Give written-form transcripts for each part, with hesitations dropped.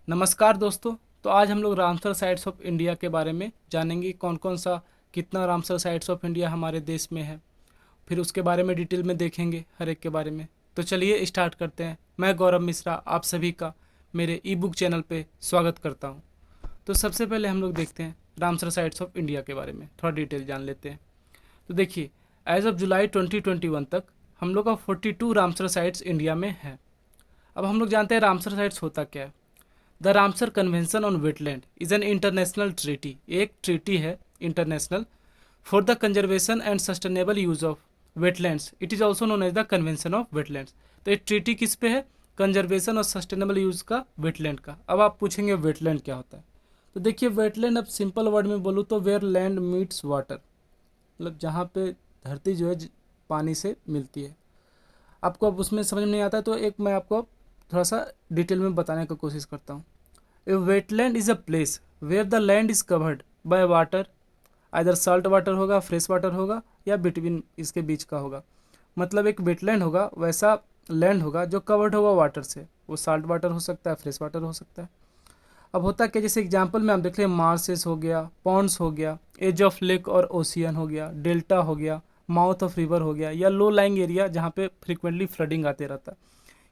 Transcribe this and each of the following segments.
नमस्कार दोस्तों। तो आज हम लोग रामसर साइट्स ऑफ इंडिया के बारे में जानेंगे। कौन कौन सा कितना रामसर साइट्स ऑफ इंडिया हमारे देश में है, फिर उसके बारे में डिटेल में देखेंगे हर एक के बारे में। तो चलिए स्टार्ट करते हैं। मैं गौरव मिश्रा आप सभी का मेरे ई बुक चैनल पे स्वागत करता हूँ। तो सबसे पहले हम लोग देखते हैं रामसर साइट्स ऑफ इंडिया के बारे में, थोड़ा डिटेल जान लेते हैं। तो देखिए, एज ऑफ जुलाई 2021 तक हम लोग का 42 रामसर साइट्स इंडिया में है। अब हम लोग जानते हैं रामसर साइट्स होता क्या है। The Ramsar convention on wetland is an international treaty, एक ट्रीटी है international for the conservation and sustainable use of wetlands. It is also known as the convention of wetlands. तो ये ट्रीटी किस पे है? कंजर्वेशन और सस्टेनेबल यूज का, wetland का। अब आप पूछेंगे वेटलैंड क्या होता है। तो देखिए, वेटलैंड अब सिंपल वर्ड में बोलूँ तो वेयर लैंड मीट्स वाटर, मतलब जहाँ पे धरती जो है पानी से मिलती है। आपको अब उसमें समझ में नहीं आता है तो एक मैं आपको थोड़ा सा डिटेल में बताने की कोशिश करता हूँ। A wetland is a place where the land is covered by water, either salt water होगा, फ्रेश वाटर होगा, या बिटवीन इसके बीच का होगा। मतलब एक वेटलैंड होगा वैसा लैंड होगा जो कवर्ड होगा वाटर से। वो साल्ट वाटर हो सकता है, फ्रेश वाटर हो सकता है। अब होता क्या, जैसे एग्जांपल में आप देख लें, मार्सेस हो गया, पॉन्ड्स हो गया, एज ऑफ लेक और ओशियन हो गया, डेल्टा हो गया, माउथ ऑफ रिवर हो गया, या लो लाइंग एरिया जहाँ पे फ्रिक्वेंटली फ्लडिंग आते रहता है।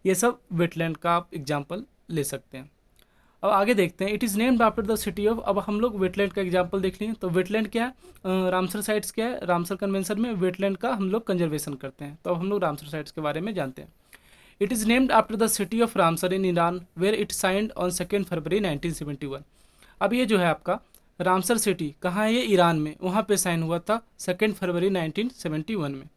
ये सब वेटलैंड का आप एग्जाम्पल ले सकते हैं। अब आगे देखते हैं। It is named after the city of. अब हम लोग वेटलैंड का एग्जाम्पल देख लिए। तो वेटलैंड क्या है? रामसर साइट्स क्या है? रामसर कन्वेंशन में वेटलैंड का हम लोग कंजर्वेशन करते हैं। तो अब हम लोग रामसर साइट्स के बारे में जानते हैं। It is named after the city of Ramsar in Iran where it signed on 2 February 1971। अब ये जो है आपका रामसर सिटी कहाँ है? ये ईरान में, वहाँ पे साइन हुआ था 2 फरवरी 1971 में।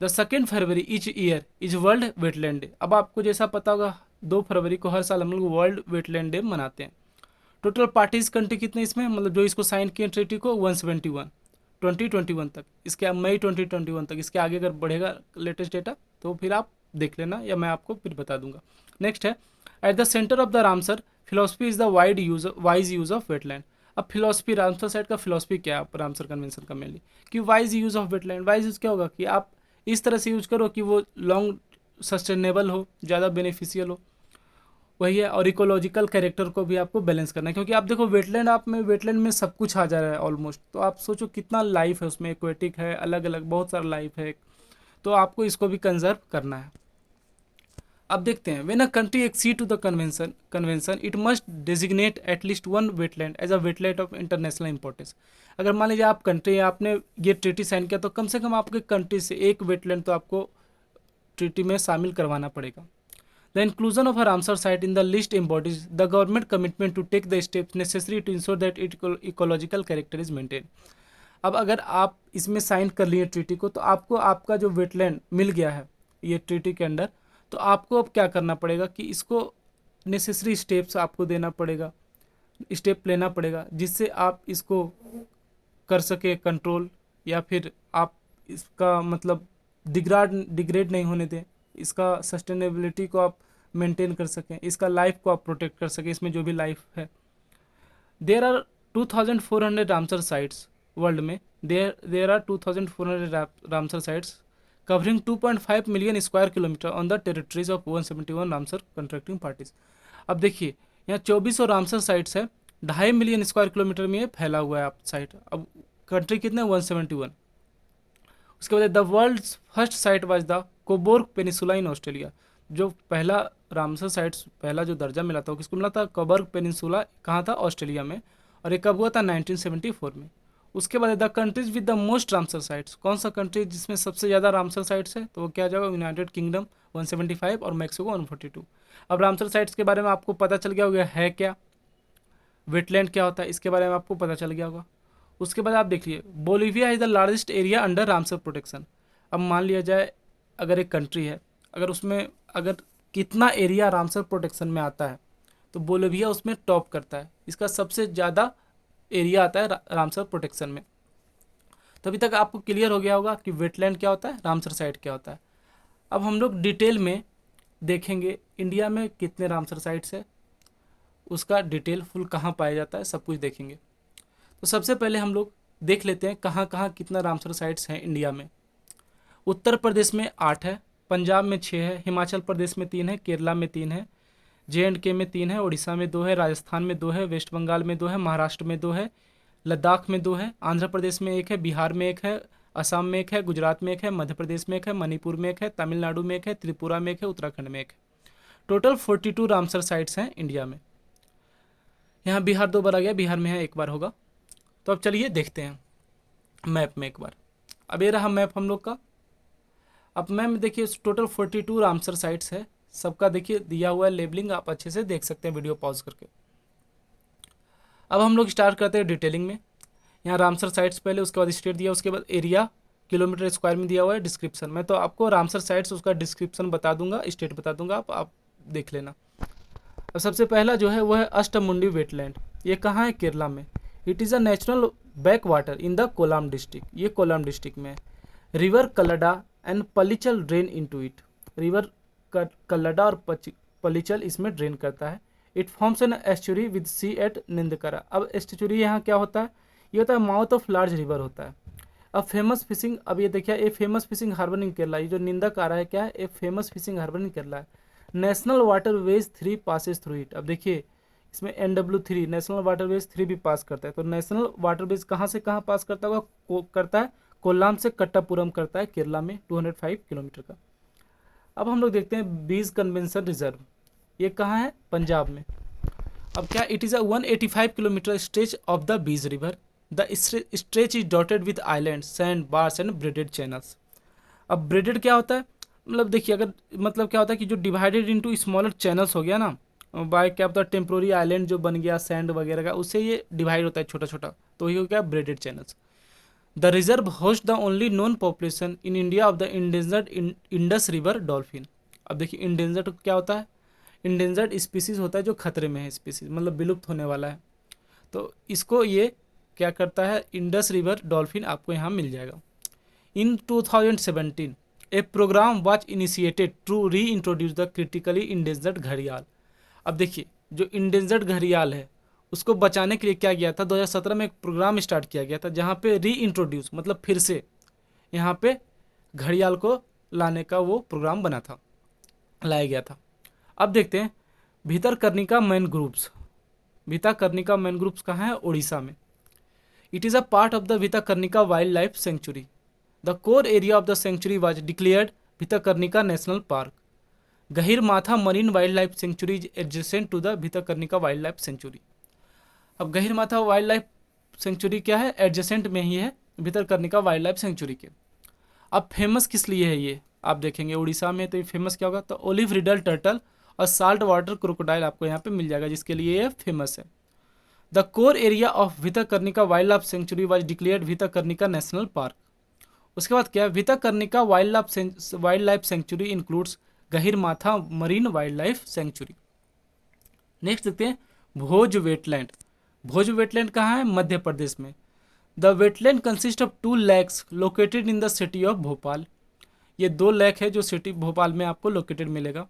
The 2 February etch year is world wetland day. अब आपको जैसा पता होगा 2 फरवरी को हर साल हम लोग वर्ल्ड वेटलैंड डे मनाते हैं। टोटल पार्टीज कंट्री कितने इसमें, मतलब जो इसको साइन किए ट्रीटी को, 171 2021 तक। इसके मई 2021 तक, इसके आगे अगर बढ़ेगा लेटेस्ट डेटा तो फिर आप देख लेना या मैं आपको फिर बता दूंगा। नेक्स्ट है, at the centre of the Ramsar philosophy is the wise use of wetland. अब फिलोसफी, रामसर साइड का फिलोसफी क्या है रामसर कन्वेंशन का मेनली, कि wise use of wetland. Wise use क्या होगा कि आप इस तरह से यूज करो कि वो लॉन्ग सस्टेनेबल हो, ज़्यादा बेनिफिशियल हो। वही है, और इकोलॉजिकल कैरेक्टर को भी आपको बैलेंस करना है, क्योंकि आप देखो वेटलैंड, आप में वेटलैंड में सब कुछ आ जा रहा है ऑलमोस्ट। तो आप सोचो कितना लाइफ है उसमें, एक्वेटिक है, अलग अलग बहुत सारा लाइफ है। तो आपको इसको भी कंजर्व करना है। अब देखते हैं, when a country accede to the convention it must designate at least one wetland as a wetland of international importance. अगर मान लीजिए आप कंट्री है, आपने ये ट्रीटी साइन किया, तो कम से कम आपके कंट्री से एक वेटलैंड तो आपको ट्रीटी में शामिल करवाना पड़ेगा। The inclusion of a Ramsar site in the list embodies the government commitment to take the steps necessary to ensure that its ecological character is maintained. अब अगर आप इसमें साइन कर लिए ट्रीटी को, तो आपको आपका जो वेटलैंड मिल गया है ये ट्रीटी के अंडर, तो आपको अब क्या करना पड़ेगा कि इसको नेसेसरी स्टेप्स आपको देना पड़ेगा, स्टेप लेना पड़ेगा, जिससे आप इसको कर सके कंट्रोल, या फिर आप इसका मतलब डिग्रेड नहीं होने दें, इसका सस्टेनेबिलिटी को आप मेंटेन कर सकें, इसका लाइफ को आप प्रोटेक्ट कर सकें, इसमें जो भी लाइफ है। There are 2400 Ramsar sites world में। There are 2400 Ramsar sites covering 2.5 million square kilometre on the territories of 171 Ramsar contracting parties. अब देखिए, यहाँ 2400 रामसर साइट्स है, 2.5 मिलियन स्क्वायर किलोमीटर में ये फैला हुआ है आप साइट। अब कंट्री कितने? 171। उसके बाद the world first site was the Cobourg Peninsula in Australia. जो पहला रामसर साइट्स, पहला जो दर्जा मिला था वो किसको मिला था? Cobourg Peninsula. कहाँ था? ऑस्ट्रेलिया में। और ये कब हुआ था? 1974 में। उसके बाद the countries with the most Ramsar sites. कौन सा कंट्री जिसमें सबसे ज़्यादा रामसर साइट्स है? तो वो क्या जाएगा? यूनाइटेड किंगडम 175 और मैक्सिको 142। अब रामसर साइट्स के बारे में आपको पता चल गया होगा है क्या, वेटलैंड क्या होता है, इसके बारे में आपको पता चल गया होगा। उसके बाद आप देखिए, Bolivia is the largest area under Ramsar protection. अब मान लिया जाए अगर एक कंट्री है, अगर उसमें अगर कितना एरिया रामसर प्रोटेक्शन में आता है, तो बोलीविया उसमें टॉप करता है। इसका सबसे ज़्यादा एरिया आता है रामसर प्रोटेक्शन में। तो अभी तक आपको क्लियर हो गया होगा कि वेटलैंड क्या होता है, रामसर साइट क्या होता है। अब हम लोग डिटेल में देखेंगे इंडिया में कितने रामसर साइट्स है, उसका डिटेल फुल कहाँ पाया जाता है, सब कुछ देखेंगे। तो सबसे पहले हम लोग देख लेते हैं कहाँ कहाँ कितना रामसर साइट्स हैं इंडिया में। उत्तर प्रदेश में 8 है, पंजाब में 6 है, हिमाचल प्रदेश में 3 है, केरला में 3 है, JNK में 3 है, उड़ीसा में 2 है, राजस्थान में 2 है, वेस्ट बंगाल में 2 है, महाराष्ट्र में 2 है, लद्दाख में 2 है, आंध्र प्रदेश में 1 है, बिहार में 1 है, असम में 1 है, गुजरात में 1 है, मध्य प्रदेश में 1 है, मणिपुर में 1 है, तमिलनाडु में 1 है, त्रिपुरा में 1 है, उत्तराखंड में 1 है। टोटल 42 रामसर साइट्स हैं इंडिया में। यहाँ बिहार 2 बार आ गया, बिहार में है 1 बार होगा। तो अब चलिए देखते हैं मैप में एक बार। अब ये रहा मैप हम लोग का। अब मैप में देखिए टोटल 42 रामसर साइट्स है, सबका देखिए दिया हुआ है लेबलिंग, आप अच्छे से देख सकते हैं वीडियो पॉज करके। अब हम लोग स्टार्ट करते हैं डिटेलिंग में। यहाँ रामसर साइट्स पहले, उसके बाद स्टेट दिया, उसके बाद एरिया किलोमीटर स्क्वायर में दिया हुआ है, डिस्क्रिप्शन में। तो आपको रामसर साइट्स उसका डिस्क्रिप्शन बता दूंगा, स्टेट बता दूंगा, आप देख लेना। अब सबसे पहला जो है वो है अष्टमुंडी वेटलैंड। ये कहाँ है? केरला में। It is a natural backwater in the Kollam district. ये कोलाम डिस्ट्रिक्ट में है। River Kallada and Pallichal drain into it. River Kallada और पलिचल इसमें ड्रेन करता है। It forms an estuary with sea at Neendakara. अब एस्चुरी यहाँ क्या होता है? ये होता है माउथ ऑफ लार्ज रिवर होता है। अब फेमस फिशिंग, अब ये देखिए ए फेमस फिशिंग हार्बर इन केरला। ये जो निंदक आ रहा है क्या है? ए फेमस फिशिंग हार्बर इन केरला है। National water veg 3 passes through it. अब देखिए इसमें NW3 नेशनल वाटर वेज 3 भी पास करता है। तो नेशनल वाटर वेज कहाँ से कहाँ पास करता होगा? करता है कोल्लाम से कट्टापुरम करता है केरला में, 205 किलोमीटर का। अब हम लोग देखते हैं बीज कन्वेंशन रिजर्व। ये कहाँ है? पंजाब में। अब क्या? It is a 185 kilometre stretch of the Beas river. The stretch is dotted with island, sand bars and braided channels. अब ब्रेडेड क्या होता है? मतलब देखिए, अगर मतलब क्या होता है कि जो डिवाइडेड इनटू स्मॉलर चैनल्स हो गया ना, बाय क्या होता है टेम्प्रोरी आइलैंड जो बन गया सैंड वगैरह का, उससे ये डिवाइड होता है छोटा छोटा, तो ये हो गया braided channels. The reserve host the only known population in India of the endangered Indus river dolphin. अब देखिए इंडेंजर्ड क्या होता है? इंडेंजर्ड स्पीसीज होता है जो खतरे में है, स्पीसीज मतलब विलुप्त होने वाला है। तो इसको ये क्या करता है? इंडस रिवर डॉल्फिन आपको यहाँ मिल जाएगा। In 2017 a programme was initiated to reintroduce the critically endangered घड़ियाल। अब देखिए जो इंडेंजर्ड घड़ियाल है उसको बचाने के लिए क्या किया था? 2017 में एक प्रोग्राम स्टार्ट किया गया था जहाँ पे री इंट्रोड्यूस मतलब फिर से यहाँ पे घड़ियाल को लाने का वो प्रोग्राम बना था, लाया गया था। अब देखते हैं Bhitarkanika mangroves. Bhitarkanika mangroves कहाँ है? उड़ीसा में। It is a part of the Bhitarkanika wildlife sanctuary. The core area of the sanctuary was declared Bhitarkanika national park. Gahirmatha marine wildlife sanctuary is adjacent to the Bhitarkanika wildlife sanctuary. अब Gahirmatha wild life sanctuary क्या है? Adjacent में ही है Bhitarkanika wildlife century के। अब famous किस लिए है ये आप देखेंगे उड़ीसा में, तो ये फेमस क्या होगा? तो ओलिव रिडल टर्टल और साल्ट वाटर क्रोकोडाइल आपको यहाँ पे मिल जाएगा, जिसके लिए ये फेमस है। The core area of Bhitarkanika wildlife century was declared Bhitarkanika national park. उसके बाद क्या है? Bhitarkanika wildlife century includes Gahirmatha marine wildlife century. Next देखते हैं भोज वेटलैंड। भोज वेटलैंड कहाँ है? मध्य प्रदेश में। The wetland consist of 2 lakes located in the city of Bhopal. ये 2 लेक है जो सिटी भोपाल में आपको लोकेटेड मिलेगा।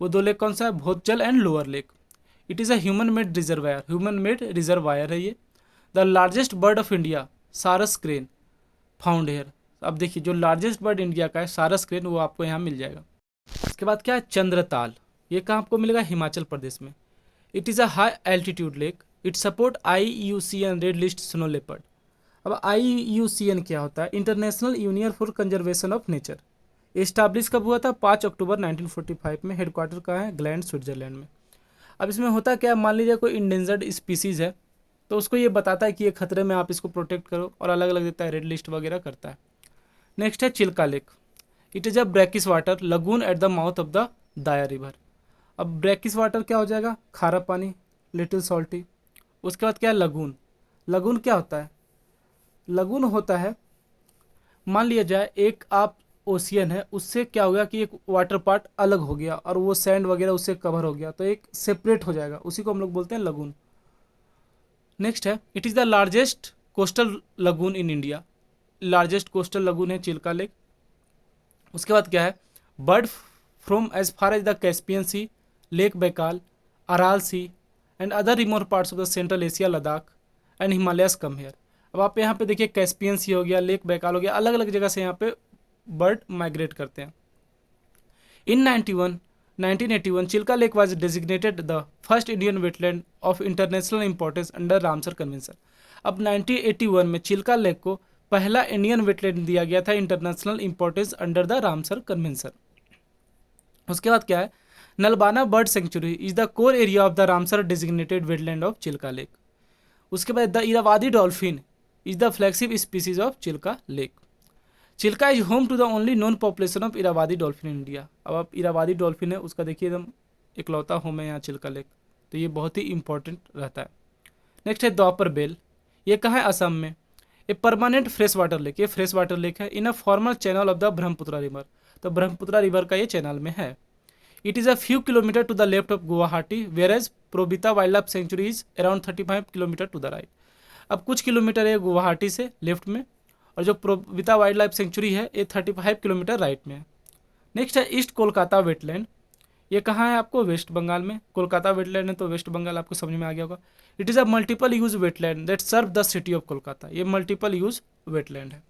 वो 2 लेक कौन सा है? भोजल and lower lake. It is a human made reservoir. Human made reservoir है ये। The largest bird of India सारस क्रेन फाउंड हेयर। अब देखिए जो लार्जेस्ट बर्ड इंडिया का है सारस क्रेन, वो आपको यहाँ मिल जाएगा। इसके बाद क्या है? चंद्रताल। ये कहाँ आपको मिलेगा? हिमाचल प्रदेश में। It is a high altitude lake. It support IUCN red list snow leopard. अब IUCN क्या होता है? International union for conservation of nature. Establish कब हुआ था? 5 अक्टूबर 1945 में। हेडक्वार्टर कहाँ है? ग्लैंड स्विट्जरलैंड में। अब इसमें होता क्या है? मान लीजिए कोई इंडेंजर्ड स्पीसीज़ है तो उसको ये बताता है कि ये खतरे में, आप इसको प्रोटेक्ट करो, और अलग अलग देता है, रेड लिस्ट वगैरह करता है। नेक्स्ट है Chilka lake. It is a brackish water lagoon at the mouth of the Daya river. अब ब्रैकिश वाटर क्या हो जाएगा? खारा पानी, लिटिल सॉल्टी। उसके बाद क्या है? लगून। लगून क्या होता है? लगून होता है, मान लिया जाए एक आप ओशियन है, उससे क्या हो गया कि एक वाटर पार्ट अलग हो गया और वो सैंड वगैरह उससे कवर हो गया, तो एक सेपरेट हो जाएगा, उसी को हम लोग बोलते हैं लगून। नेक्स्ट है it is the largest coastal lagoon in India. Largest coastal lagoon है चिल्का लेक। उसके बाद क्या है? Bird from as far as the Caspian sea, lake Baikal, Aral sea and other remote parts of the central Asia, Ladakh and Himalayas come here. अब आप यहाँ पे देखिए कैस्पियन सी हो गया, लेक बैकाल हो गया, अलग अलग जगह से यहाँ पे बर्ड माइग्रेट करते हैं। In 91 1981, Chilka lake was designated the first Indian wetland of international importance under Ramsar convention. अब 1981 में चिल्का लेक को पहला इंडियन वेटलैंड दिया गया था international importance under the Ramsar convention. उसके बाद क्या है, Nalabana bird sanctuary is the core area of the Ramsar designated wetland of Chilika lake. उसके बाद the Irrawaddy dolphin is the flagship species of Chilika lake. Chilika is home to the only known population of Irrawaddy dolphin in India. अब आप इरावादी dolphin है उसका देखिए एकदम इकलौता home है यहाँ चिल्का लेक, तो ये बहुत ही इंपॉर्टेंट रहता है। नेक्स्ट है द्वापर बेल, ये कहाँ है, असम में। A permanent fresh water lake, ये फ्रेश वाटर लेक है in a former channel of the Brahmaputra river, तो ब्रह्मपुत्रा रिवर का ये चैनल में है। It is a few kilometre to the left of Guwahati, whereas प्रोबिता wildlife sanctuary is around 35 kilometre to the right. अब कुछ kilometre है गुवाहाटी से लेफ्ट में, और जो प्रोबिता वाइल्ड लाइफ सेंचुरी है ये 35 किलोमीटर राइट में है। नेक्स्ट है ईस्ट कोलकाता वेटलैंड, ये कहाँ है आपको, वेस्ट बंगाल में। कोलकाता वेटलैंड है तो वेस्ट बंगाल आपको समझ में आ गया होगा। It is a multiple use wetland that serve the city of Kolkata, ये मल्टीपल यूज वेटलैंड है।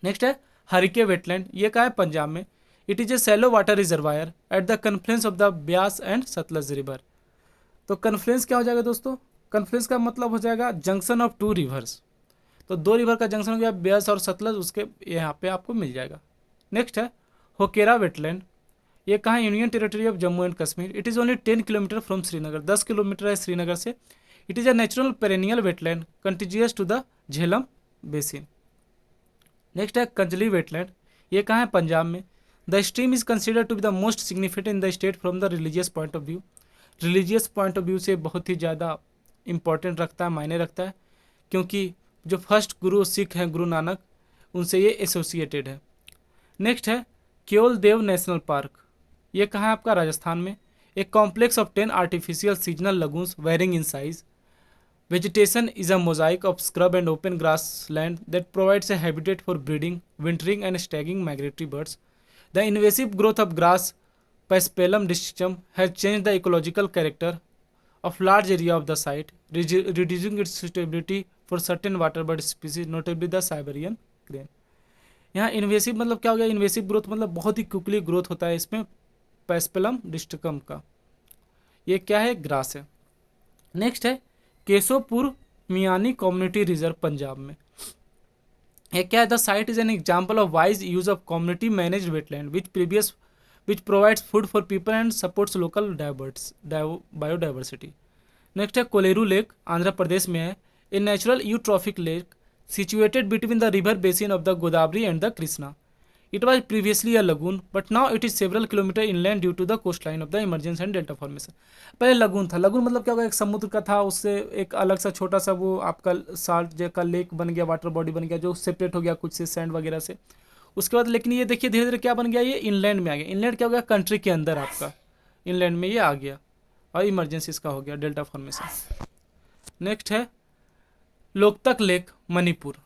नेक्स्ट है हरिके वेटलैंड, ये कहाँ है, पंजाब में। It is a shallow water reservoir at the confluence of the Beas and Sutlej river. तो कन्फ्लुएंस क्या हो जाएगा दोस्तों, कन्फ्लुएंस का मतलब हो जाएगा जंक्शन ऑफ टू रिवर्स, तो दो रिवर का जंक्शन हो गया ब्यास और सतलज, उसके यहाँ पे आपको मिल जाएगा। नेक्स्ट है होकेरा वेटलैंड, ये कहाँ है, union territory of Jammu and Kashmir. It is only 10 kilometre from Srinagar, 10 kilometre है श्रीनगर से। It is a natural perennial wetland contiguous to the Jhelum basin. Next है कंजली वेटलैंड, ये कहाँ है, पंजाब में। The stream is considered to be the most significant in the state from the religious point of view. Religious point of view से बहुत ही ज़्यादा important रखता है, मायने रखता है, क्योंकि जो फर्स्ट गुरु सिख हैं गुरु नानक, उनसे ये एसोसिएटेड है। नेक्स्ट है केवल देव नेशनल पार्क, ये कहाँ है आपका, राजस्थान में। एक complex of 10 artificial seasonal lagoons varying in size. Vegetation is a mosaic of scrub and open grassland that provides a habitat for breeding, wintering and staging migratory birds. The invasive growth of grass Paspalum distichum has change the ecological character of large area of the site, reducing its suitability for certain water bird species, notably the Siberian crane। यहाँ invasive मतलब क्या हो गया, invasive growth मतलब बहुत ही quickly growth होता है इसमें पैस्पेलम डिस्टिकम का, ये क्या है, ग्रास है। नेक्स्ट है केशोपुर मियानी कम्युनिटी रिजर्व पंजाब में, ये क्या है, the site is an example of wise use of community managed wetland which provides food for people and supports local biodiversity। Next है कोलेरू लेक, आंध्र प्रदेश में है। A natural eutrophic lake situated between the river basin of the Godavari and the Krishna. It was previously a lagoon but now it is several kilometre inland due to the coastline of the emergence and delta formation. पहले lagoon था, lagoon मतलब क्या होगा, एक समुद्र का था, उससे एक अलग सा छोटा सा वो आपका साल्ट का लेक बन गया, वाटर बॉडी बन गया, जो सेपरेट हो गया कुछ से सैंड वगैरह से। उसके बाद लेकिन ये देखिए धीरे धीरे क्या बन गया, ये इनलैंड में आ गया। इनलैंड क्या हो गया, कंट्री के अंदर आपका इनलैंड में ये आ गया, और इमरजेंसी इसका हो गया डेल्टा फॉर्मेशन। नेक्स्ट है लोकतक लेक, मणिपुर।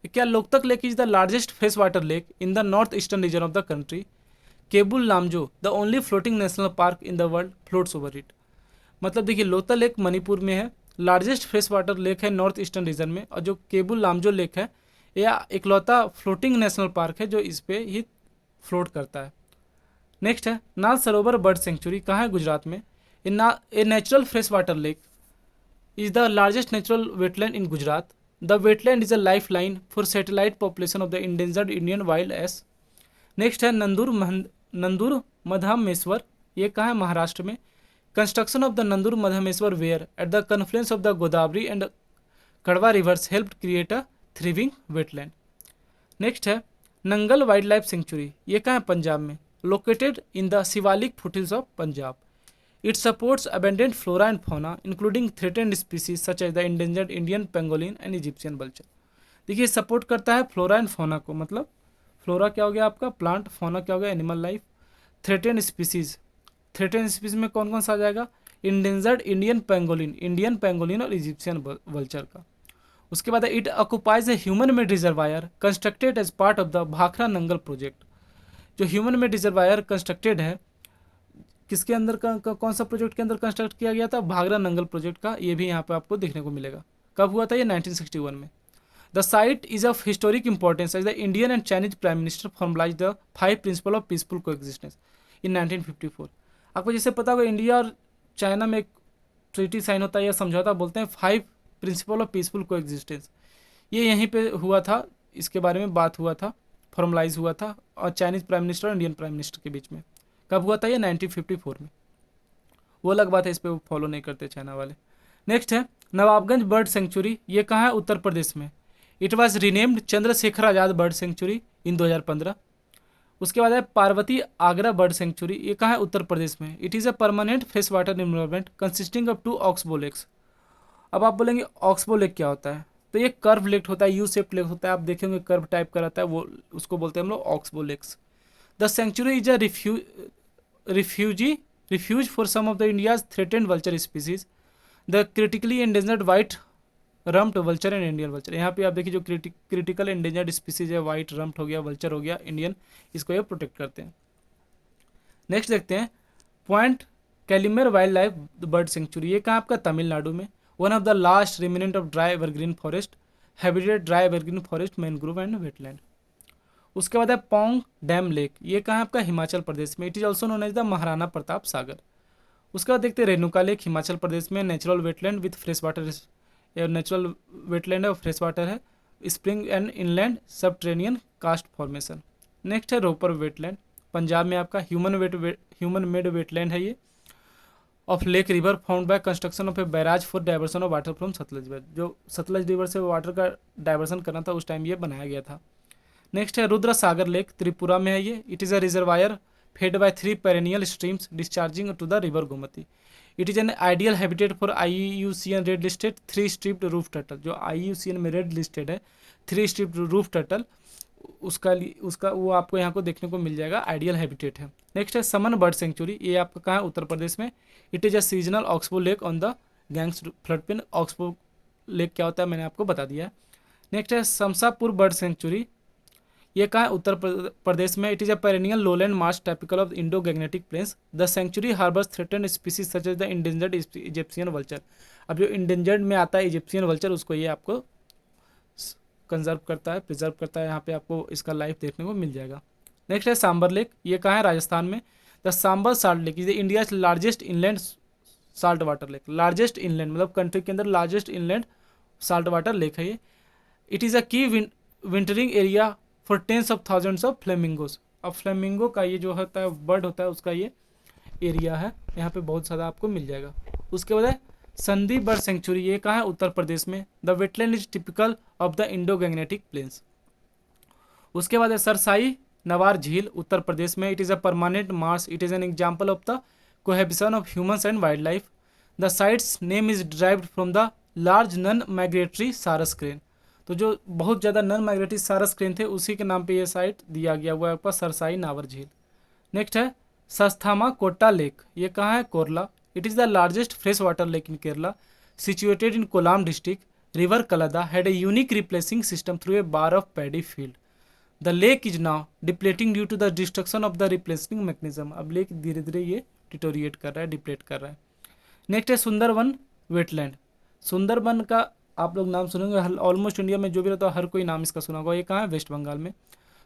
क्या, Loktak lake is the largest fresh water lake in the north eastern region of the country. Keibul Lamjao the only floating national park in the world floats over it. मतलब देखिए Loktak lake Manipur में है, largest fresh water lake है north eastern region में, और जो cable Lamjao lake है यह इकलौता फ्लोटिंग नेशनल पार्क है जो इस पे ही फ्लोट करता है। नेक्स्ट है नाल सरोवर बर्ड सेंचुरी, कहाँ है, गुजरात में। A natural fresh water lake is the largest natural wetland in Gujarat. The wetland is a lifeline for satellite population of the endangered Indian wild ass. Next है नंदूर मधामेश्वर, ये कहाँ है, महाराष्ट्र में। Construction of the Nandur Madhmeshwar weir at the confluence of the Godavari and Kadwa rivers help create a thriving wetland. Next है Nangal wild life sanctuary, ये कहाँ है, पंजाब में। Located in the Shivalik foothills of Punjab. It supports abundant flora and fauna including threatened species such as the endangered Indian pangolin and Egyptian vulture. देखिए support करता है flora and fauna को, मतलब फ्लोरा क्या हो गया आपका प्लांट, फौना क्या हो गया animal life. Threatened species, threatened species में कौन कौन सा आ जाएगा, इंडेंजर्ड इंडियन पेंगोलिन और इजिप्शियन वल्चर का। उसके बाद it occupies a human made reservoir constructed as part of the Bhakra Nangal project. जो ह्यूमन मेड रिजर्वायर कंस्ट्रक्टेड है किसके अंदर का कौन सा प्रोजेक्ट के अंदर कंस्ट्रक्ट किया गया था, भाखरा नंगल प्रोजेक्ट का, ये भी यहाँ पे आपको देखने को मिलेगा। कब हुआ था ये, 1961 में। The site is of historic importance as the Indian and Chinese prime minister formalise the 5 principle of peaceful coexistence in 1954। आपको जैसे पता होगा इंडिया और चाइना में एक ट्रीटी साइन होता है या समझौता बोलते हैं, 5 प्रिंसिपल ऑफ पीसफुल को एग्जिस्टेंस, ये यहीं पे हुआ था, इसके बारे में बात हुआ था, फॉर्मलाइज हुआ था और चाइनीज़ प्राइम मिनिस्टर और इंडियन प्राइम मिनिस्टर के बीच में। कब हुआ था ये? 1954 में। वो अलग बात है, इस पर वो फॉलो नहीं करते चाइना वाले। नेक्स्ट है नवाबगंज बर्ड सेंचुरी, ये कहाँ है? उत्तर प्रदेश में। It was renamed Chandrashekhar Azad bird sanctuary in 2015। उसके बाद है पार्वती आगरा बर्ड सेंचुरी, ये कहाँ है? उत्तर प्रदेश में। It is a permanent fresh water environment consisting of 2 oxbow lakes. अब आप बोलेंगे ऑक्सबो लेक क्या होता है? तो ये कर्व लेक होता है, यू शेप लेक होता है, आप देखेंगे कर्व टाइप का रहता है, वो उसको बोलते हैं हम लोग oxbow lakes. The sanctuary is a refugee refuge for some of the India's threatened vulture species, the critically endangered white rumped vulture and Indian vulture. यहाँ पे आप देखिए जो क्रिटिकल एंडेंजर्ड स्पीसीज है, वाइट रम्प्ट हो गया, वल्चर हो गया, इंडियन, इसको ये प्रोटेक्ट करते हैं। नेक्स्ट देखते हैं Point Calimere wildlife bird sanctuary, ये कहाँ आपका? तमिलनाडु में। One of the last remnant of dry evergreen forest, habitat dry evergreen forest, mangrove and wetland. उसके बाद है पोंग डैम लेक, ये कहाँ है आपका? हिमाचल प्रदेश में। It is also known as the Maharana Pratap Sagar. उसके बाद देखते हैं रेणुका लेक, हिमाचल प्रदेश में, natural wetland with fresh water, natural wetland है और फ्रेश वाटर है, spring and inland subterranean karst formation. Next है रोपर वेटलैंड, पंजाब में आपका, ह्यूमन मेड वेटलैंड है ये, of lake river found by construction of a barrage for diversion of water from Sutlej river, जो Sutlej river से वाटर का डाइवर्सन करना था उस टाइम ये बनाया गया था। नेक्स्ट है रुद्र सागर लेक, त्रिपुरा में है ये। It is a reservoir fed by 3 perennial streams discharging to the river Gomti. It is an ideal habitat for IUCN red listed 3 striped roof turtle, जो IUCN में रेड लिस्टेड है 3 स्ट्रिप्ड रूफ टर्टल, उसका वो आपको यहाँ को देखने को मिल जाएगा, आइडियल हैबिटेट है। नेक्स्ट है समन बर्ड सेंचुरी, ये आपका कहाँ है? उत्तर प्रदेश में। It is a seasonal oxbow lake on the gangs flood pin. Oxbow lake क्या होता है मैंने आपको बता दिया है। नेक्स्ट है शमशापुर बर्ड सेंचुरी, ये कहाँ है? उत्तर प्रदेश में। It is a perennial lowland marsh typical of Indo Gangetic plains. The sanctuary harbours threatened species such as the endangered Egyptian vulture. अब जो इंडेंजर्ड में आता है इजिप्शियन वल्चर, उसको ये आपको कंजर्व करता है, प्रिजर्व करता है, यहाँ पे आपको इसका लाइफ देखने को मिल जाएगा। नेक्स्ट है सांबर लेक, ये कहाँ है? राजस्थान में। The Sambhar salt lake is India largest inland salt water lake. Largest inland मतलब कंट्री के अंदर largest inland salt water lake है ये। It is a key wintering area for tens of thousands of flamingos. अब फ्लेमिंगो का ये जो होता है बर्ड होता है, उसका ये एरिया है, यहाँ पे बहुत ज़्यादा आपको मिल जाएगा। उसके बाद है संदी बर्ड सेंचुरी, ये कहाँ है? उत्तर प्रदेश में। The wetland is typical of the Indo Gangetic plains. उसके बाद है सरसाई नवार झील, उत्तर प्रदेश में। It is a permanent marsh, it is an example of the cohabitation of humans and wildlife. The site's name is derived from the large non migratory sarus crane, तो जो बहुत ज़्यादा none migratory sarus crane थे उसी के नाम पे ये साइट दिया गया हुआ है आपका, सरसाई नावर झील। नेक्स्ट है सस्थामा कोट्टा लेक, ये कहाँ है? Kerala. It is the largest fresh water lake in Kerala, situated in Kollam district. River Kallada had a unique replacing system through a bar of paddy field. The lake is now depleting due to the destruction of the replacing mechanism. अब lake धीरे धीरे ये deteriorate कर रहा है, deplete कर रहा है। नेक्स्ट है सुंदरवन वेटलैंड। सुंदरवन का आप लोग नाम सुनेंगे, ऑलमोस्ट इंडिया में जो भी रहता है हर कोई नाम इसका सुना होगा। ये कहाँ है? वेस्ट बंगाल में।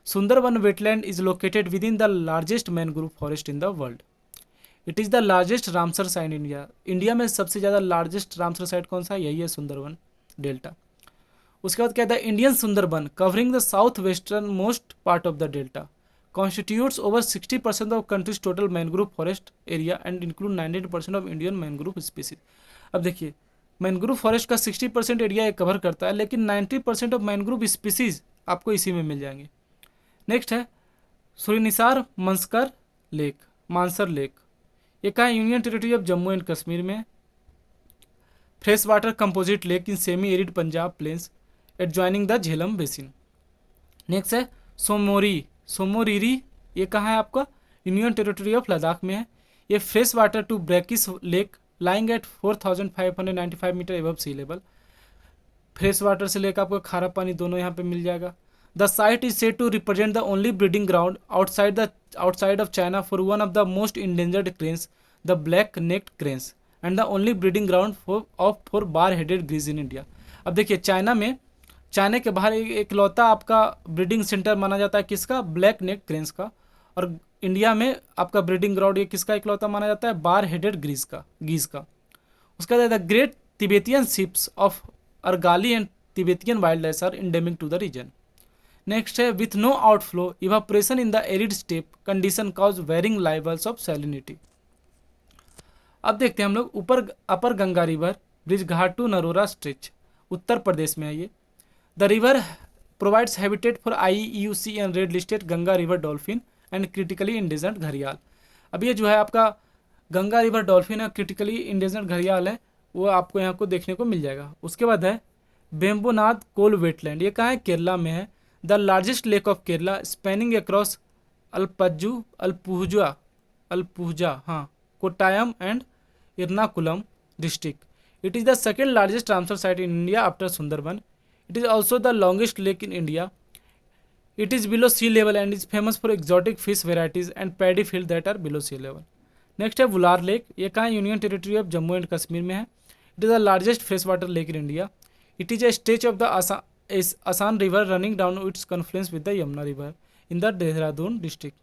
Sundarban wetland is located within the largest mangrove forest in the world. It is the largest Ramsar site in India. India में सबसे ज़्यादा लार्जेस्ट रामसर साइट कौन सा है? यही है, सुंदरवन डेल्टा। उसके बाद क्या था? Indian Sundarban covering the south western most part of the delta constitutes over 60% of country's total mangrove forest area and include 90% of Indian mangrove species। अब देखिए मैनग्रोव फॉरेस्ट का 60% एरिया ये कवर करता है, लेकिन 90% ऑफ मैनग्रोव स्पीसीज आपको इसी में मिल जाएंगे। नेक्स्ट है सुरीनिसार मंस्कर लेक, मानसर लेक, ये कहाँ है? Union territory of Jammu and Kashmir में। Fresh water composite lake in semi arid Punjab plains adjoining the Jhelum basin. Next है सोमोरीरी, ये कहाँ है आपका? यूनियन टेरिटरी ऑफ लद्दाख में है। ये fresh water to brackish lake lying at 4595 metre above sea level. Freshwater से लेकर आपको खारा पानी दोनों यहाँ पे मिल जाएगा। The site is said to represent the only breeding ground outside of China for one of the most endangered cranes, the black necked cranes, and the only breeding ground for bar headed ग्रीज in India. अब देखिए China के बाहर एक लौता आपका breeding centre माना जाता है किसका? ब्लैक नेक क्रेन्स का। और इंडिया में आपका ब्रीडिंग ग्राउंड ये किसका इकलौता माना जाता है, बार हेडेड गीज का। उसके बाद the great Tibetan sheeps of argali and Tibetan wild life are endemic to the region. Next है with no outflow evaporation in the arid steppe condition cause varying levels of salinity. अब देखते हैं हम लोग ऊपर upper Ganga river Brijghat to Narora stretch, Uttar Pradesh में है ये। The river provides habitat for IUC and red listed Ganga river dolphin and critically endangered घड़ियाल। अब ये जो है आपका गंगा रिवर डॉल्फिन है, क्रिटिकली इंडेंजर्ड घड़ियाल है, वो आपको यहाँ को देखने को मिल जाएगा। उसके बाद है बेम्बोनाथ कोल वेटलैंड, ये कहाँ है, केरला में है। The largest lake of Kerala spanning across Alappuzha हाँ, Kottayam and Ernakulam district. It is the second largest Ramsar site in India after Sundarban. It is also the longest lake in India. It is below sea level and is famous for exotic fish varieties and paddy fields that are below sea level. Next है Wular lake, ये कहाँ union territory of Jammu and Kashmir में है। It is the largest fresh water lake in India. It is a stretch of the Asan river running down its confluence with the Yamuna river in the Dehradun district.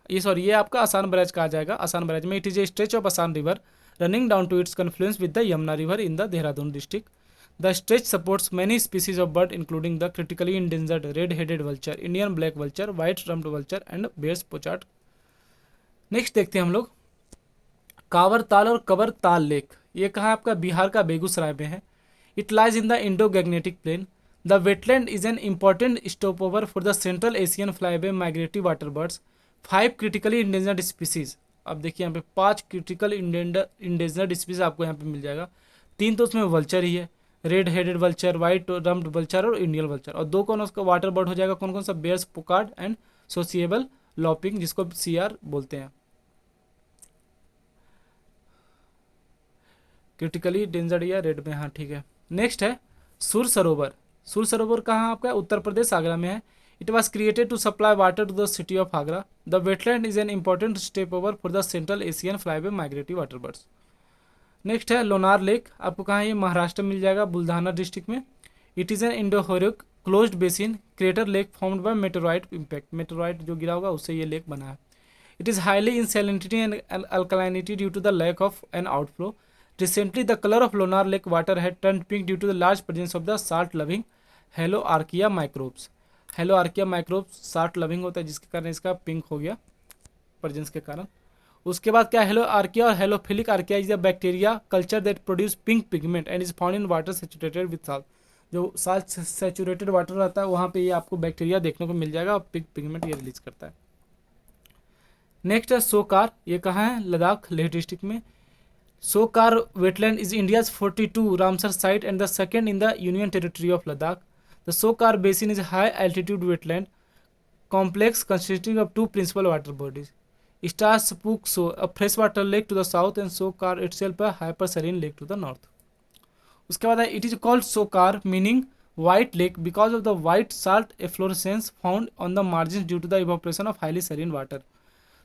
ये आपका Asan barrage कहा जाएगा। Asan barrage में it is a stretch of Asan river running down to its confluence with the Yamuna river in the Dehradun district. The stretch supports many species of bird including the critically endangered red headed vulture, Indian black vulture, white rumped vulture and Baer's pochard. Next देखते हैं हम लोग कावर ताल और cover ताल lake, ये कहाँ आपका बिहार का बेगूसराय में है। It lies in the Indo Gangetic plain. The wetland is an important stop over for the central Asian flyway migratory water birds, 5 critically endangered species. अब देखिए यहाँ पे 5 क्रिटिकल इंडेंजर्ड स्पीसीज आपको यहाँ पे मिल जाएगा। 3 तो उसमें वल्चर ही है, red headed vulture, white rumped vulture और इंडियन वल्चर। और 2 कौन उसका वाटर बर्ड हो जाएगा, कौन कौन सा, बेयर्स पोकार्ड एंड सोसिएबल लॉपिंग, जिसको CR बोलते हैं। क्रिटिकली डेंजर्ड या रेड में, हाँ ठीक है। नेक्स्ट है सुर सरोवर। सुर सरोवर कहाँ आपका, उत्तर प्रदेश आगरा में है। It was created to supply water to the city of Agra. The wetland is an important stopover for the Central Asian flyway migratory water birds. Next है लोनार लेक, आपको कहाँ है, ये महाराष्ट्र में मिल जाएगा, बुल्धाना डिस्ट्रिक्ट में। It is an endorheic closed basin crater lake formed by meteoroid impact, meteoroid जो गिरा होगा उससे ये लेक बना है। It is highly in salinity and alkalinity due to the lack of an outflow. Recently the colour of Lonar lake water had turn pink due to the large presence of the salt loving halo archaea microbes. Halo archaea microbes salt loving होता है, जिसके कारण इसका pink हो गया presence के कारण। उसके बाद क्या, हेलो आर्किया और halophilic archaea is a bacteria culture that produce pink pigment and is found in water saturated with salt. जो साल्ट सैचुरेटेड वाटर रहता है वहाँ पे ये आपको बैक्टीरिया देखने को मिल जाएगा और पिंक पिगमेंट ये रिलीज करता है। नेक्स्ट है सोकार, ये कहाँ है, लद्दाख लेह डिस्ट्रिक्ट में। Tsokar wetland is India's 42 Ramsar site and the second in the union territory of Ladakh. The Sokar Basin is a high-altitude wetland complex consisting of 2 principal water bodies. Star-Spook-So, a freshwater lake to the south, and Sokar itself a hypersaline lake to the north. उसके बाद it is called Sokar, meaning white lake, because of the white salt efflorescence found on the margins due to the evaporation of highly saline water.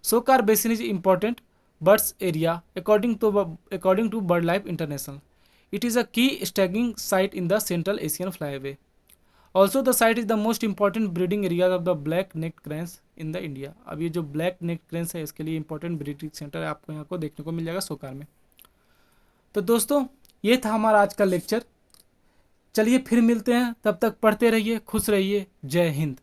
Sokar Basin is important birds area according to BirdLife International. It is a key staging site in the Central Asian Flyway. Also the site is the most important breeding area of the black necked cranes in the India. अब ये जो black necked क्रेंस है इसके लिए important breeding centre है, आपको यहाँ को देखने को मिल जाएगा सोकार में। तो दोस्तों ये था हमारा आज का लेक्चर। चलिए फिर मिलते हैं, तब तक पढ़ते रहिए, खुश रहिए, जय हिंद।